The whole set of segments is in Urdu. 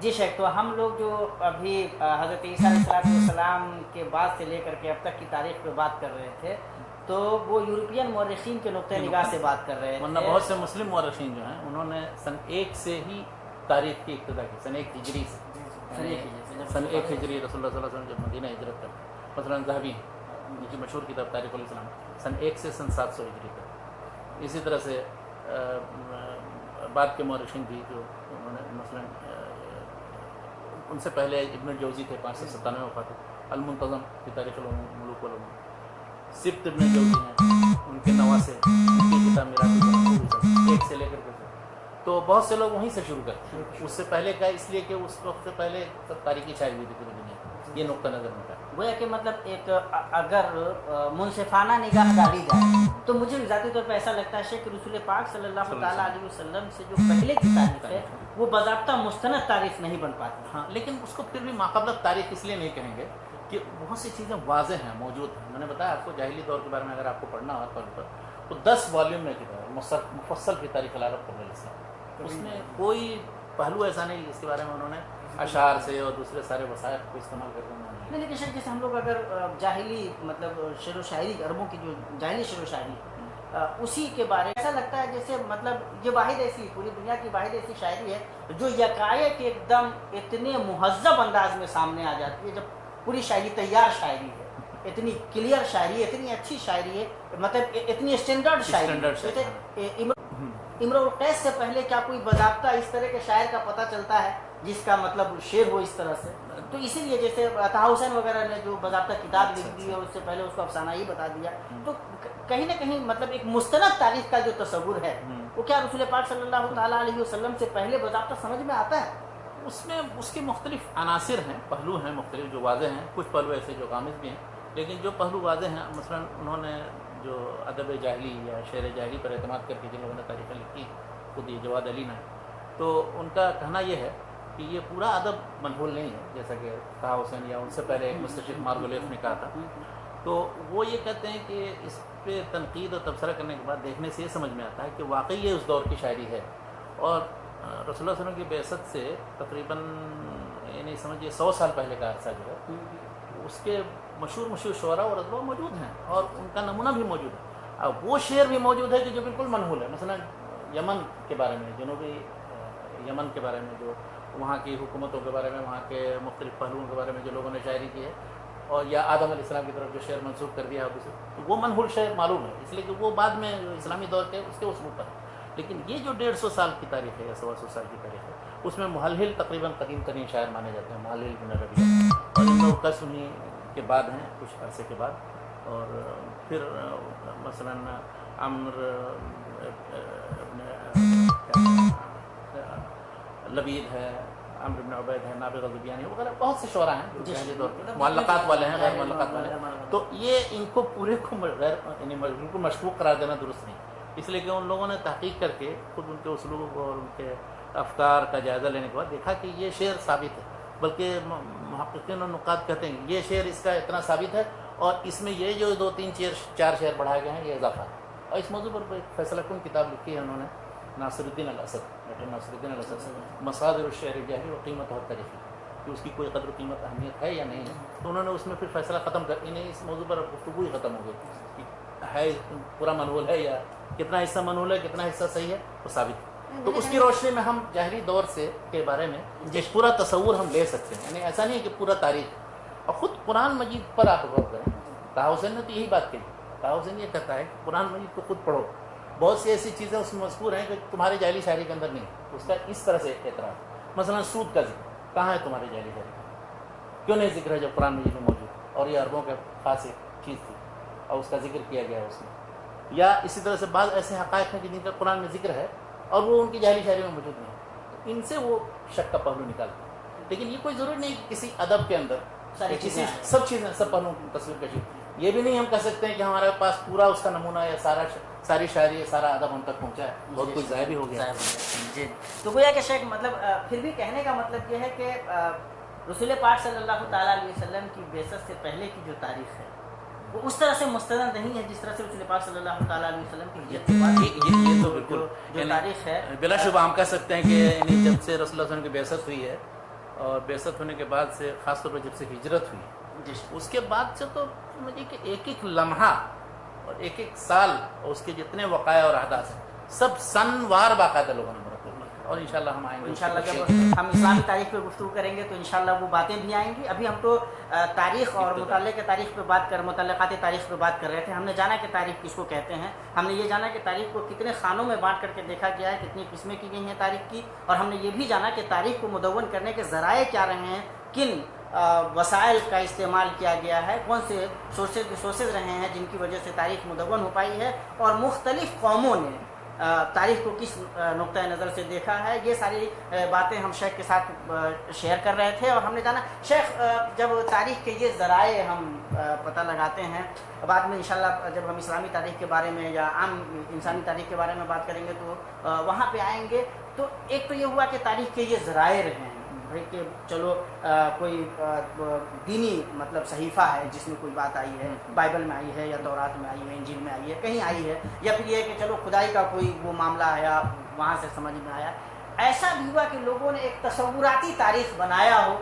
جی شیخ، تو ہم لوگ جو ابھی حضرت عیسیٰ علیہ السلام کے بعد سے لے کر کے اب تک کی تاریخ پہ بات کر رہے تھے، تو وہ یورپین مورخین کے نقطۂ نگاہ سے بات کر رہے تھے، ورنہ بہت سے مسلم مورخین جو ہیں انہوں نے سن 1 سے ہی تاریخ کی ابتدا کی، سن 1 ہجری سے، سن 1 ہجری رسول اللہ صلی اللہ علیہ وسلم جب مدینہ ہجرت کر، مثلا ذہبی ان کی مشہور کتاب تاریخ الاسلام سن 1 سے سن 700 ہجری تک. اسی طرح سے بعد کے مورخین بھی جو انہوں نے مثلا ان سے پہلے ابن الجوزی تھے 597 وفات، المنتظم کی تاریخ الملوک والعلوم، سبت ابن الجوزی ہیں، ان کے نواسے، ان کی کتاب میراث 1 سے لے کر کے، تو بہت سے لوگ وہیں سے شروع کرتے ہیں. اس سے پہلے کا اس لیے کہ اس وقت سے پہلے سب تاریخی شاعری ہوئی تھی پوری دنیا، یہ نقطہ نظر میں تھا. گویا کہ مطلب ایک اگر منصفانہ نگاہ ڈالی جائے تو مجھے ذاتی طور پہ ایسا لگتا ہے کہ رسول پاک صلی اللہ تعالیٰ علیہ وسلم سے جو پہلے کی تاریخ ہے وہ باضابطہ مستند تاریخ نہیں بن پاتی. ہاں، لیکن اس کو پھر بھی ماقبل تاریخ اس لیے نہیں کہیں گے کہ بہت سی چیزیں واضح ہیں، موجود ہیں. میں نے بتایا آپ کو جاہلی دور کے بارے میں اگر آپ کو پڑھنا ہو پڑھ پر تو 10 والیوم میں کتاب مفصل کی تاریخ العرب قبل الاسلام. اس میں کوئی پہلو ایسا نہیں جس کے بارے میں انہوں نے اشعار سے اور دوسرے سارے وسائل کو استعمال کر کے نہیں. لیکن شاید جیسے ہم لوگ اگر جاہلی مطلب شعر و شاعری، عربوں کی جو جاہلی شعر و شاعری اسی کے بارے میں ایسا لگتا ہے جیسے مطلب یہ واحد ایسی پوری دنیا کی واحد ایسی شاعری ہے جو یکایک ایک دم اتنے مہذب انداز میں سامنے آ جاتی ہے، جب پوری شاعری تیار شاعری ہے، اتنی کلیئر شاعری ہے، اتنی اچھی شاعری ہے، مطلب اتنی اسٹینڈرڈ شاعری. امرؤ القیس سے پہلے کیا کوئی باضابطہ اس طرح کے شاعر کا پتہ چلتا ہے جس کا مطلب شعر ہو اس طرح سے؟ تو اسی لیے جیسے طہ حسین وغیرہ نے جو باضابطہ کتاب لکھ دی ہے اس سے پہلے اس کو افسانہ ہی بتا دیا، تو کہیں نہ کہیں مطلب ایک مستند تاریخ کا جو تصور ہے وہ کیا رسول پاک صلی اللہ تعالیٰ علیہ وسلم سے پہلے باضابطہ سمجھ میں آتا ہے؟ اس میں اس کے مختلف عناصر ہیں، پہلو ہیں مختلف جو واضح ہیں، کچھ پہلو ایسے جو غامض بھی ہیں، لیکن جو پہلو واضح ہیں مثلا انہوں نے جو ادب جاہلی یا شعر جاہلی پر اعتماد کر کے جن لوگوں نے تاریخیں لکھی، خود یہ جواد علی نے، تو ان کا کہنا یہ ہے کہ یہ پورا ادب منحول نہیں ہے، جیسا کہ طہ حسین یا ان سے پہلے ایک مستشرق مارگولیف نے کہا تھا. تو وہ یہ کہتے ہیں کہ اس پہ تنقید اور تبصرہ کرنے کے بعد دیکھنے سے یہ سمجھ میں آتا ہے کہ واقعی یہ اس دور کی شاعری ہے، اور رسول اللہ صلی اللہ علیہ وسلم کی بعثت سے تقریباً یعنی سمجھیے 100 سال پہلے کا عرصہ جو ہے، اس کے مشہور شعراء اور ادبا موجود ہیں اور ان کا نمونہ بھی موجود ہے. اب وہ شعر بھی موجود ہے کہ جو بالکل منحول ہے، مثلا یمن کے بارے میں، جنوبی یمن کے بارے میں، جو وہاں کی حکومتوں کے بارے میں، وہاں کے مختلف پہلوؤں کے بارے میں جو لوگوں نے شاعری کی ہے، اور یا آدم علیہ السلام کی طرف جو شعر منسوخ کر دیا ہے دوسرے، تو وہ منحول شعر معلوم ہے، اس لیے کہ وہ بعد میں اسلامی دور کے اس کے اسلوب پر ہے. لیکن یہ جو 150 سال کی تاریخ ہے یا 125 سال کی تاریخ ہے، اس میں محلل تقریباً قدیم ترین شاعر مانے جاتے ہیں، محلل بن ربیعہ، اور امرؤ القیس انہیں کے بعد ہیں کچھ عرصے کے بعد. اور پھر مثلا لبید ہے، عمرو بن عبید ہے، نابغہ الزبیانی وغیرہ بہت سے شعراء ہیں جاہلی دور کے، معلقات والے ہیں، غیر معلقات والے ہیں. تو یہ ان کو پورے کو غیر یعنی بالکل مشکوک قرار دینا درست نہیں، اس لیے کہ ان لوگوں نے تحقیق کر کے خود ان کے اسلوب اور ان کے افکار کا جائزہ لینے کے بعد دیکھا کہ یہ شعر ثابت ہے، بلکہ محققین اور نقاد کہتے ہیں یہ شعر اس کا اتنا ثابت ہے، اور اس میں یہ جو 2-3-4 شعر بڑھائے گئے ہیں یہ اضافہ ہے. اور اس موضوع پر ایک فیصلہ کن کتاب لکھی ہے انہوں نے، ناصر الدین الاسد، ڈاکٹر ناصر الدین الاسد، مصادر الشعر الجاہلی و قیمت اور تاریخی، کہ اس کی کوئی قدر و قیمت اہمیت ہے یا نہیں ہے. تو انہوں نے اس میں پھر فیصلہ ختم کر، انہیں اس موضوع پر گفتگو ہی ختم ہو گئی کہ ہے پورا منحول ہے یا کتنا حصہ منحول ہے، کتنا حصہ صحیح ہے، وہ ثابت ہے. تو اس کی روشنی میں ہم جاہلی دور سے کے بارے میں ایک پورا تصور ہم لے سکتے ہیں، یعنی ایسا نہیں کہ پورا تاریخ. اور خود قرآن مجید پر آپ غور کریں، طہ حسین نے تو یہی بات کہی. طہ حسین یہ کہتا ہے کہ قرآن مجید کو خود پڑھو، بہت سی ایسی چیزیں اس میں مذکور ہیں کہ تمہارے جاہلی شاعری کے اندر نہیں. اس کا اس طرح سے اعتراض، مثلا سود کا ذکر کہاں ہے تمہاری جاہلی شاعری میں؟ کیوں نہیں ذکر ہے جو قرآن مجید میں موجود، اور یہ عربوں کا خاص ایک چیز تھی اور اس کا ذکر کیا گیا ہے اس میں. یا اسی طرح سے بعض ایسے حقائق ہیں کہ جن کا قرآن میں ذکر ہے اور وہ ان کی جاہلی شاعری میں موجود نہیں ہے، تو ان سے وہ شک کا پہلو نکالتے ہیں. لیکن یہ کوئی ضروری نہیں کہ کسی ادب کے اندر سب چیزیں سب پہلوؤں کی تصویر کشی. یہ بھی نہیں ہم کہہ سکتے ہیں کہ ہمارے پاس پورا اس کا نمونہ یا ساری شاعری سارا ادب ہم تک پہنچا ہے، بہت کچھ ضائع بھی ہو گیا. جی، تو گویا کہ شیخ مطلب پھر بھی کہنے کا مطلب یہ ہے کہ رسول پاک صلی اللہ تعالیٰ علیہ وسلم کی بعثت سے پہلے کی جو تاریخ ہے وہ اس طرح سے مستند نہیں ہے جس طرح سے رسول پاک صلی اللہ تعالیٰ علیہ وسلم کی ہجرت کے بعد یہ تو بالکل جو تاریخ ہے. بلا شبہ ہم کہہ سکتے ہیں کہ جب سے رسول اللہ صلی اللہ علیہ وسلم کی بعثت ہوئی ہے اور بعثت ہونے کے بعد سے خاص طور پر جب سے ہجرت ہوئی اس کے بعد سے تو مجھے کہ ایک ایک لمحہ اور ایک ایک سال اور اس کے جتنے وقائع اور احداث ہیں سب سن وار باقاعدہ لوگوں نے مرتب کیا، اور انشاءاللہ ہم آئیں گے انشاءاللہ جب ہم اسلامی تاریخ پہ گفتگو کریں گے تو انشاءاللہ وہ باتیں بھی آئیں گی. ابھی ہم تو تاریخ اور متعلقہ تاریخ پہ بات متعلقات تاریخ پہ بات کر رہے تھے. ہم نے جانا کہ تاریخ کس کو کہتے ہیں، ہم نے یہ جانا کہ تاریخ کو کتنے خانوں میں بانٹ کر کے دیکھا گیا ہے، کتنی قسمیں کی گئی ہیں تاریخ کی، اور ہم نے یہ بھی جانا کہ تاریخ کو مدون کرنے کے ذرائع کیا رہے ہیں، کن وسائل کا استعمال کیا گیا ہے، کون سے سورسز رہے ہیں جن کی وجہ سے تاریخ مدون ہو پائی ہے، اور مختلف قوموں نے تاریخ کو کس نقطۂ نظر سے دیکھا ہے. یہ ساری باتیں ہم شیخ کے ساتھ شیئر کر رہے تھے. اور ہم نے جانا شیخ جب تاریخ کے یہ ذرائع ہم پتہ لگاتے ہیں، بعد میں انشاءاللہ جب ہم اسلامی تاریخ کے بارے میں یا عام انسانی تاریخ کے بارے میں بات کریں گے تو وہاں پہ آئیں گے. تو ایک تو یہ ہوا کہ تاریخ کے یہ ذرائع رہے ہیں کہ چلو کوئی دینی مطلب صحیفہ ہے جس میں کوئی بات آئی ہے، بائبل میں آئی ہے یا تورات میں آئی ہے، انجیل میں آئی ہے، کہیں آئی ہے، یا پھر یہ کہ چلو خدائی کا کوئی وہ معاملہ آیا وہاں سے سمجھ میں آیا. ایسا بھی ہوا کہ لوگوں نے ایک تصوراتی تاریخ بنایا ہو،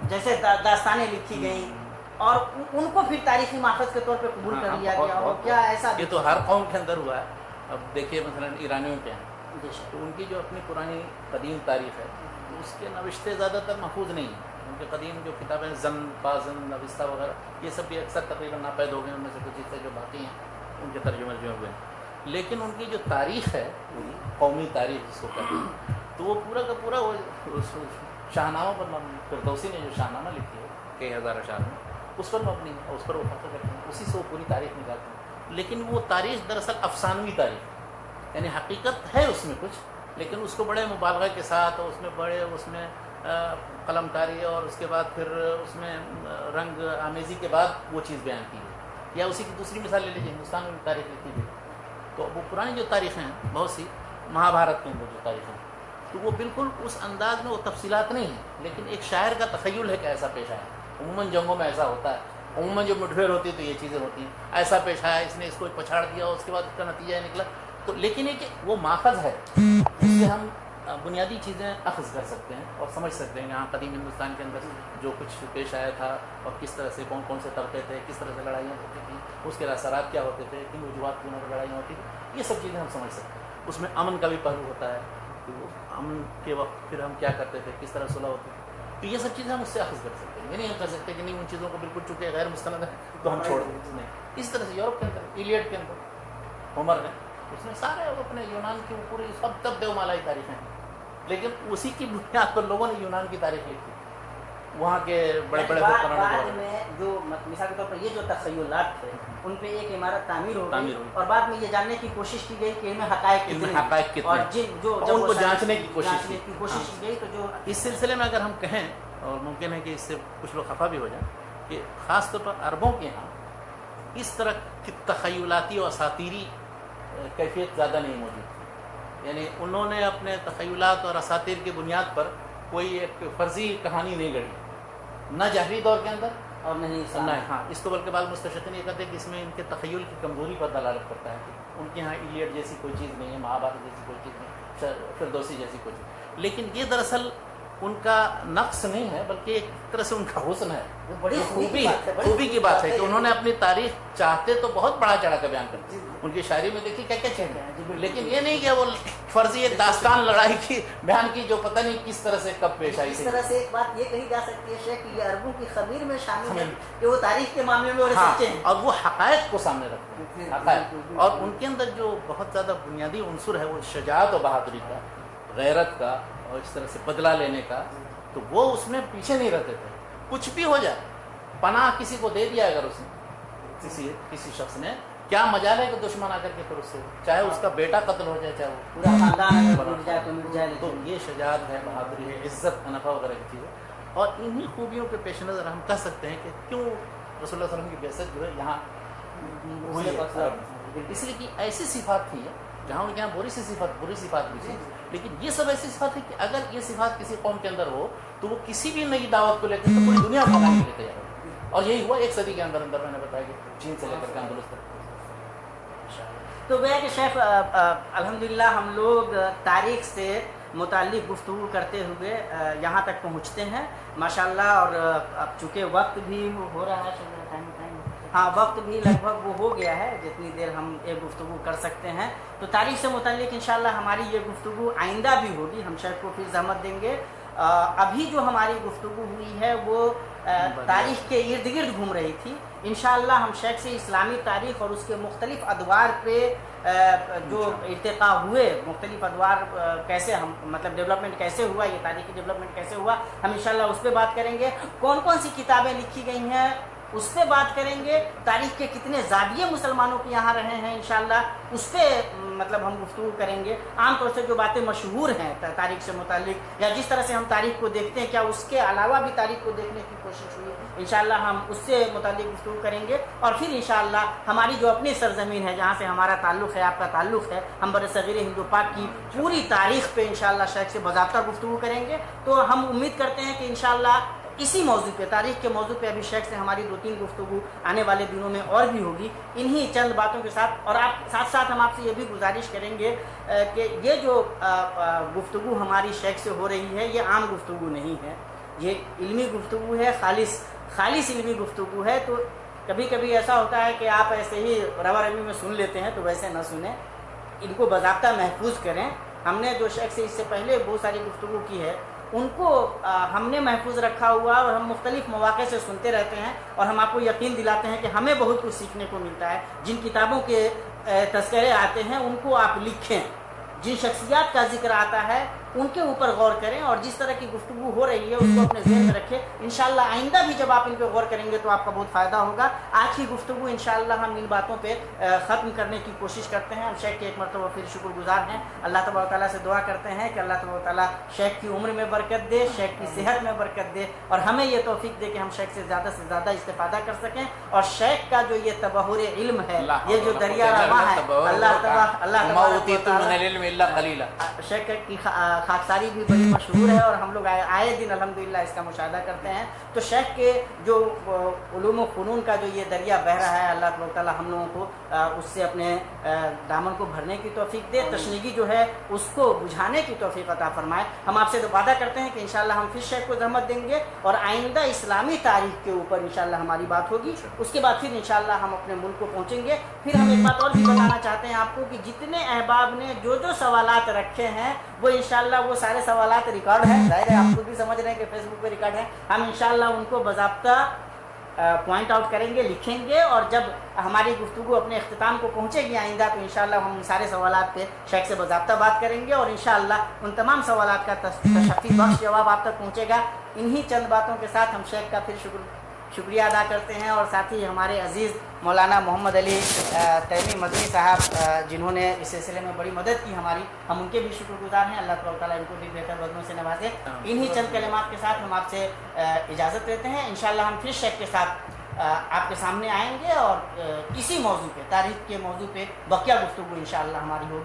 جیسے داستانیں لکھی گئیں اور ان کو پھر تاریخی ماخذ کے طور پہ قبول کر لیا گیا ہو. کیا ایسا یہ تو ہر قوم کے اندر ہوا ہے. اب دیکھیے مثلا ایرانیوں کے ہیں تو ان کی جو اپنی پرانی قدیم تاریخ ہے اس کے نوشتے زیادہ تر محفوظ نہیں ہیں. ان کے قدیم جو کتابیں زن پازن نوستہ وغیرہ یہ سب بھی اکثر تقریباً ناپید ہو گئے. ان میں سے کچھ حصے جو باقی ہیں ان کے ترجمے جو ہوئے ہیں. لیکن ان کی جو تاریخ ہے قومی تاریخ جس کو کہتے ہیں تو وہ پورا کا پورا وہ شاہنامہ پر مبنی. فردوسی نے جو شاہنامہ لکھی ہے کئی ہزار اشعار میں اس پر مبنی ہے اور اس پر وہ فخر کرتے ہیں، اسی سے وہ پوری تاریخ نکالتے ہیں. لیکن وہ تاریخ دراصل افسانوی تاریخ ہے، یعنی حقیقت ہے اس میں کچھ، لیکن اس کو بڑے مبالغہ کے ساتھ اور اس میں قلم کاری اور اس کے بعد پھر اس میں رنگ آمیزی کے بعد وہ چیز بیان کی ہے. یا اسی کی دوسری مثال لے لیجیے، ہندوستان میں تاریخ لکھی گئی تو وہ پرانی جو تاریخیں ہیں بہت سی مہا بھارت کے اندر جو تاریخیں تو وہ بالکل اس انداز میں وہ تفصیلات نہیں ہیں، لیکن ایک شاعر کا تخیل ہے کہ ایسا پیش آیا. عموماً جنگوں میں ایسا ہوتا ہے، عموماً جو مٹبھیڑ ہوتی ہے تو یہ چیزیں ہوتی ہیں، ایسا پیش آیا، اس نے اس کو پچھاڑ دیا اور اس کے بعد اس کا نتیجہ نکلا. تو لیکن یہ کہ وہ ماخذ ہے جس سے ہم بنیادی چیزیں اخذ کر سکتے ہیں اور سمجھ سکتے ہیں کہ ہاں قدیم ہندوستان کے اندر جو کچھ پیش آیا تھا اور کس طرح سے کون کون سے طبقے تھے، کس طرح سے لڑائیاں ہوتی تھیں، اس کے اثرات کیا ہوتے تھے، کن وجوہات کی پر لڑائیاں ہوتی تھیں. یہ سب چیزیں ہم سمجھ سکتے ہیں. اس میں امن کا بھی پہلو ہوتا ہے کہ وہ امن کے وقت پھر ہم کیا کرتے تھے، کس طرح صلح ہوتی تھی. تو یہ سب چیزیں ہم اس سے اخذ کر سکتے ہیں. یہ نہیں ہم کر سکتے کہ نہیں ان چیزوں کو بالکل چونکہ غیر مستند ہے تو ہم چھوڑ دیں. نہیں، اس طرح سے یورپ کے اندر ایلیٹ کے اندر ہومر نے اس نے سارے اپنے یونان کی پوری سب تب دیومالائی تاریخیں ہیں، لیکن اسی کی بنیاد پر لوگوں نے یونان کی تاریخ لکھی. وہاں کے بڑے بڑے بعد میں جو مثال کے طور پر یہ جو تخیلات تھے ان پہ ایک عمارت تعمیر ہو گئی اور بعد میں یہ جاننے کی کوشش کی گئی کہ ان میں حقائق کتنے اور ان کو جانچنے کی کوشش کی گئی. تو جو اس سلسلے میں اگر ہم کہیں اور ممکن ہے کہ اس سے کچھ لوگ خفا بھی ہو جائیں کہ خاص طور پر عربوں کے یہاں اس طرح کی تخیلاتی اور اساطیری کیفیت زیادہ نہیں موجود تھی. یعنی انہوں نے اپنے تخیلات اور اساطیر کی بنیاد پر کوئی ایک فرضی کہانی نہیں گڑھی، نہ جہری دور کے اندر اور نہیں. ہاں اس کو بلکہ بعض مستشرقین یہ کہتے ہیں کہ اس میں ان کے تخیل کی کمزوری پر دلالت کرتا ہے کہ ان کے یہاں ایلیٹ جیسی کوئی چیز نہیں ہے، مہابھارت جیسی کوئی چیز نہیں، فردوسی جیسی کوئی چیز. لیکن یہ دراصل ان کا نقص نہیں ہے بلکہ ایک طرح سے ان کا حسن ہے، بڑی خوبی کی بات ہے کہ انہوں نے اپنی تاریخ چاہتے تو بہت بڑا چڑھا کر بیان کرتے. ان کی شاعری میں دیکھیے کیا کیا چیزیں ہیں، لیکن یہ نہیں کہ وہ فرضی ایک داستان لڑائی کی بیان کی جو پتہ نہیں کس طرح سے کب پیش آئی. اس طرح سے ایک بات یہ کہی جا سکتی ہے شیخ کہ یہ عربوں کی خبیر میں شامل ہے کہ وہ تاریخ کے معاملے میں سچے ہیں اور وہ حقائق کو سامنے رکھتے ہیں، حقائق. اور ان کے اندر جو بہت زیادہ بنیادی عنصر ہے وہ شجاعت و بہادری کا، غیرت کا اور اس طرح سے بدلہ لینے کا، تو وہ اس میں پیچھے نہیں رہتے تھے. کچھ بھی ہو جائے، پناہ کسی کو دے دیا اگر اس نے کسی شخص نے، کیا مجال ہے کہ دشمن آ کر کے پھر اس سے چاہے اس کا بیٹا قتل ہو جائے، چاہے وہ پورا خاندان مر جائے تو مر جائے. تو یہ شجاعت ہے، بہادری ہے، عزت انفا وغیرہ کی چیزیں. اور انہی خوبیوں کے پیش نظر ہم کہہ سکتے ہیں کہ کیوں رسول اللہ صلی اللہ علیہ وسلم کی بعثت جو ہے یہاں ہوئی ہے. اس لیے کہ ایسی صفات تھی جہاں ان کے یہاں بری صفات بھی تھی، لیکن یہ سب ایسی صفات ہے کہ اگر یہ صفات کسی قوم کے اندر ہو تو وہ کسی بھی نئی دعوت کو لے کر پوری دنیا کو پھیلانے کے لیے تیار ہو. اور یہی ہوا 1 صدی کے اندر میں نے بتایا کہ چین سے لے کر کے اندلس تک. تو وہ ہے کہ شیخ الحمدللہ ہم لوگ تاریخ سے متعلق گفتگو کرتے ہوئے یہاں تک پہنچتے ہیں ماشاءاللہ. اور اب چونکہ وقت بھی ہو رہا ہے, ہاں وقت بھی لگ بھگ وہ ہو گیا ہے جتنی دیر ہم ایک گفتگو کر سکتے ہیں. تو تاریخ سے متعلق انشاءاللہ ہماری یہ گفتگو آئندہ بھی ہوگی, ہم شیخ کو پھر زحمت دیں گے. ابھی جو ہماری گفتگو ہوئی ہے وہ تاریخ کے ارد گرد گھوم رہی تھی. انشاءاللہ ہم شیخ سے اسلامی تاریخ اور اس کے مختلف ادوار پہ جو ارتقاء ہوئے, مختلف ادوار کیسے ہم مطلب ڈیولپمنٹ کیسے ہوا, یہ تاریخی ڈیولپمنٹ کیسے ہوا, ہم انشاءاللہ اس پہ بات کریں گے. کون کون سی کتابیں لکھی گئی ہیں اس پہ بات کریں گے. تاریخ کے کتنے زاویے مسلمانوں کے یہاں رہے ہیں انشاءاللہ اس پہ مطلب ہم گفتگو کریں گے. عام طور سے جو باتیں مشہور ہیں تاریخ سے متعلق یا جس طرح سے ہم تاریخ کو دیکھتے ہیں, کیا اس کے علاوہ بھی تاریخ کو دیکھنے کی کوشش ہوئی, انشاءاللہ ہم اس سے متعلق گفتگو کریں گے. اور پھر انشاءاللہ ہماری جو اپنی سرزمین ہے جہاں سے ہمارا تعلق ہے, آپ کا تعلق ہے, ہم برصغیر ہند و پاک کی پوری تاریخ پہ انشاءاللہ شیخ سے باضابطہ گفتگو کریں گے. تو ہم امید کرتے ہیں کہ انشاءاللہ اسی موضوع پہ, تاریخ کے موضوع پہ ابھی شیخ سے ہماری 2-3 گفتگو آنے والے دنوں میں اور بھی ہوگی انہی چند باتوں کے ساتھ. اور آپ ساتھ ساتھ ہم آپ سے یہ بھی گزارش کریں گے کہ یہ جو گفتگو ہماری شیخ سے ہو رہی ہے یہ عام گفتگو نہیں ہے, یہ علمی گفتگو ہے, خالص علمی گفتگو ہے. تو کبھی کبھی ایسا ہوتا ہے کہ آپ ایسے ہی روا رمی میں سن لیتے ہیں, تو ویسے نہ سنیں, ان کو باضابطہ محفوظ کریں. ہم نے جو شیخ سے اس سے پہلے بہت ساری گفتگو کی ہے ان کو ہم نے محفوظ رکھا ہوا, اور ہم مختلف مواقع سے سنتے رہتے ہیں, اور ہم آپ کو یقین دلاتے ہیں کہ ہمیں بہت کچھ سیکھنے کو ملتا ہے. جن کتابوں کے تذکرے آتے ہیں ان کو آپ لکھیں, جن شخصیات کا ذکر آتا ہے ان کے اوپر غور کریں, اور جس طرح کی گفتگو ہو رہی ہے اس کو اپنے ذہن میں رکھیں. انشاءاللہ آئندہ بھی جب آپ ان پہ غور کریں گے تو آپ کا بہت فائدہ ہوگا. آج کی گفتگو انشاءاللہ ہم ان باتوں پہ ختم کرنے کی کوشش کرتے ہیں. ہم شیخ کے ایک مرتبہ پھر شکر گزار ہیں, اللہ تبارک و تعالیٰ سے دعا کرتے ہیں کہ اللہ تبارک و تعالیٰ شیخ کی عمر میں برکت دے, شیخ کی صحت میں برکت دے, اور ہمیں یہ توفیق دے کہ ہم شیخ سے زیادہ استفادہ کر سکیں. اور شیخ کا جو یہ تبحر علم ہے, یہ جو دریا رواں ہے, شیخ کی خاکساری بھی بڑی مشہور ہے, اور ہم لوگ آئے دن الحمدللہ اس کا مشاہدہ کرتے ہیں. تو شیخ کے جو علوم و فنون کا جو یہ دریا بہہ رہا ہے, اللہ تبارک و تعالیٰ ہم لوگوں کو اس سے اپنے دامن کو بھرنے کی توفیق دے, تشنیگی جو ہے اس کو بجھانے کی توفیق عطا فرمائے. ہم آپ سے وعدہ کرتے ہیں کہ انشاءاللہ ہم پھر شیخ کو زحمت دیں گے, اور آئندہ اسلامی تاریخ کے اوپر انشاءاللہ ہماری بات ہوگی. اس کے بعد پھر انشاءاللہ ہم اپنے ملک کو پہنچیں گے. پھر ہم ایک بات اور بھی بتانا چاہتے ہیں آپ کو کہ جتنے احباب نے جو سوالات رکھے ہیں وہ انشاءاللہ وہ سارے سوالات ریکارڈ ہیں. ظاہر ہے آپ خود بھی سمجھ رہے ہیں کہ فیس بک پہ ریکارڈ ہے. ہم انشاءاللہ ان کو باضابطہ پوائنٹ آؤٹ کریں گے, لکھیں گے, اور جب ہماری گفتگو اپنے اختتام کو پہنچے گی آئندہ تو انشاءاللہ ہم ان سارے سوالات پہ شیخ سے باضابطہ بات کریں گے, اور انشاءاللہ ان تمام سوالات کا تشفی بخش جواب آپ تک پہنچے گا. انہی چند باتوں کے ساتھ ہم شیخ کا پھر شکریہ ادا کرتے ہیں, اور ساتھ ہی ہمارے عزیز مولانا محمد علی تیمی مدنی صاحب جنہوں نے اس سلسلے میں بڑی مدد کی ہماری, ہم ان کے بھی شکر گزار ہیں. اللہ تبارک و تعالیٰ ان کو بھی بہتر بدنوں سے نوازے. انہی چند کلمات کے ساتھ ہم آپ سے اجازت لیتے ہیں. انشاءاللہ ہم پھر شیخ کے ساتھ آپ کے سامنے آئیں گے, اور اسی موضوع پہ, تاریخ کے موضوع پہ بقیہ گفتگو انشاءاللہ ہماری ہوگی.